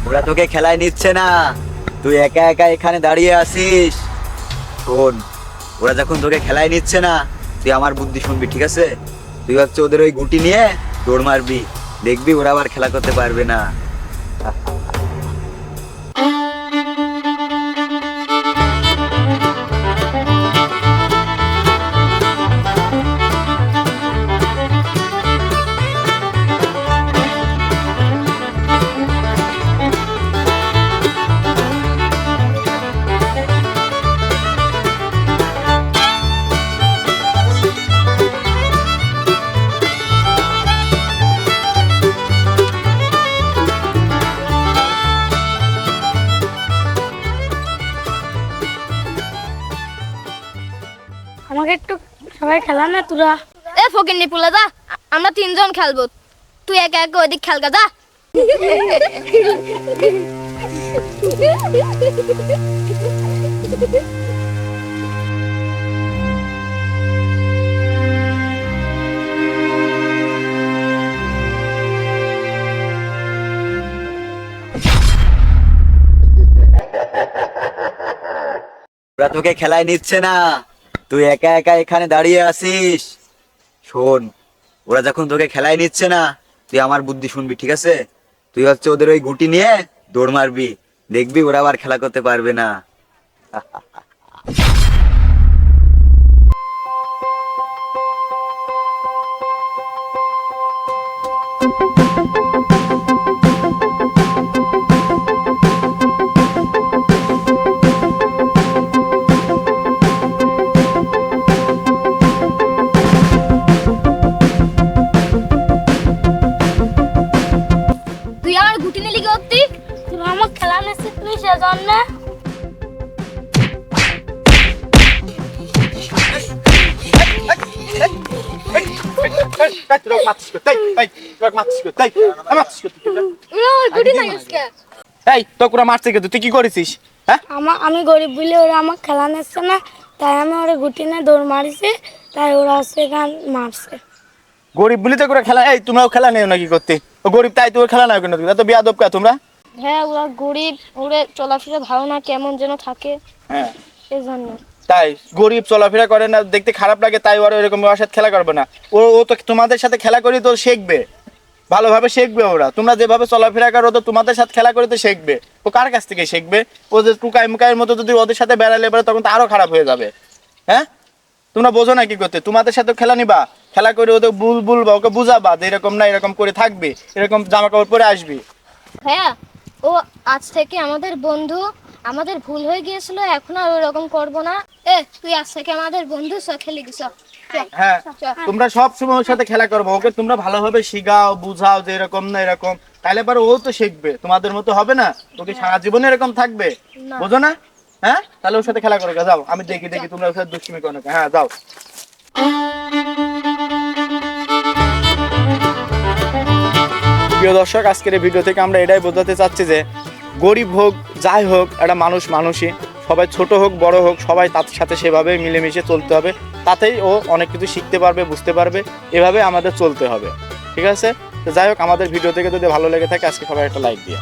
ওরা তোকে খেলায় নিচ্ছে না, তুই একা একা এখানে দাঁড়িয়ে আছিস। শোন, ওরা যখন তোকে খেলায় নিচ্ছে না, তুই আমার বুদ্ধি শুনবি, ঠিক আছে? তুই হচ্ছে ওদের ওই গুটি নিয়ে দৌড় মারবি, দেখবি ওরা আবার খেলা করতে পারবে না। আমাকে একটু সবাই খেলা না তোরা। এ ফকিন্নি পুলা যা, আমরা তিনজন খেলবো, তুই একা একা ওদিক খেলগা যা। ওরা তোকে খেলায় নিচ্ছে না, তুই একা একা এখানে দাঁড়িয়ে আছিস। শোন, ওরা যখন তোকে খেলায় নিচ্ছে না, তুই আমার বুদ্ধি শুনবি, ঠিক আছে? তুই হচ্ছে ওদের ওই গুটি নিয়ে দৌড় মারবি, দেখবি ওরা আবার খেলা করতে পারবে না। তুই আমার গুটি নিলি কি করতি? তোরা আমার খেলা নিচ্ছিস সেজন্য। গুটি নাই আজকে। এই তোরা মারছে কে? তুই কি করেছিস? হ্যাঁ, আমি গরিব বলে ওরা আমার খেলা নিচ্ছে না, তাই আমি ওরা গুটি নিয়ে দৌড় মারিছি, তাই ওরা হচ্ছে গান মারছে। গরিব বলি তো করে খেলা। এই তোমরাও খেলা নেও নাকি করতে? ও গরিব তাই তোর খেলা নাও কেন? তুমি এত বেয়াদব কা তোমরা? হ্যাঁ, ওরা গরিব, ওরে চলাফেরা ভালো না, কেমন যেন থাকে, হ্যাঁ, এজন্য। তাই গরিব চলাফেরা করে না, দেখতে খারাপ লাগে, তাই ওরা এরকম ওর সাথে খেলা করবে না। ও ও তো তোমাদের সাথে খেলা করি তো শিখবে, ভালোভাবে শিখবে। ওরা তোমরা যেভাবে চলাফেরা করো তো তোমাদের সাথে খেলা করে তো শিখবে। ও কার কাছ থেকে শিখবে? ও যে টুকাই মুকাইয়ের মতো যদি ওদের সাথে বেড়ালে বেড়ে তখন তো আরো খারাপ হয়ে যাবে। হ্যাঁ, তোমরা বোঝো না কি করতে? তোমাদের সাথে খেলা নিবা, খেলা করে ওদের বলবা, ওকে বুঝাবা যে এরকম না, এরকম করে থাকবে, এরকম জামা কাপড় পরে আসবি। হ্যাঁ, ও আজ থেকে আমাদের বন্ধু, আমাদের ভুল হয়ে গিয়েছিল, এখন আর ওরকম করবো না। তুই আজ থেকে আমাদের বন্ধু, খেলি গেছ। হ্যাঁ, তোমরা সব সময় ওর সাথে খেলা করবো, ওকে তোমরা ভালোভাবে শিখাও, বুঝাও যে এরকম না এরকম, তাহলে পরে ও তো শিখবে, তোমাদের মতো হবে না। ওকে সারা জীবনে এরকম থাকবে, বোঝো না? হ্যাঁ, তাহলে ওর সাথে খেলা করো, যাও। আমি দেখি তোমরা ওর সাথে দুষ্টুমি করো না। হ্যাঁ, যাও। প্রিয় দর্শক, আজকের এই ভিডিও থেকে আমরা এটাই বোঝাতে চাচ্ছি যে গরিব হোক যাই হোক, একটা মানুষ মানুষই, সবাই ছোট হোক বড় হোক, সবাই তার সাথে সেভাবে মিলেমিশে চলতে হবে, তাতেই ও অনেক কিছু শিখতে পারবে, বুঝতে পারবে। এভাবে আমাদের চলতে হবে, ঠিক আছে? তো যাই হোক, আমাদের ভিডিও থেকে যদি ভালো লেগে থাকে আজকে সবাই একটা লাইক দিয়ে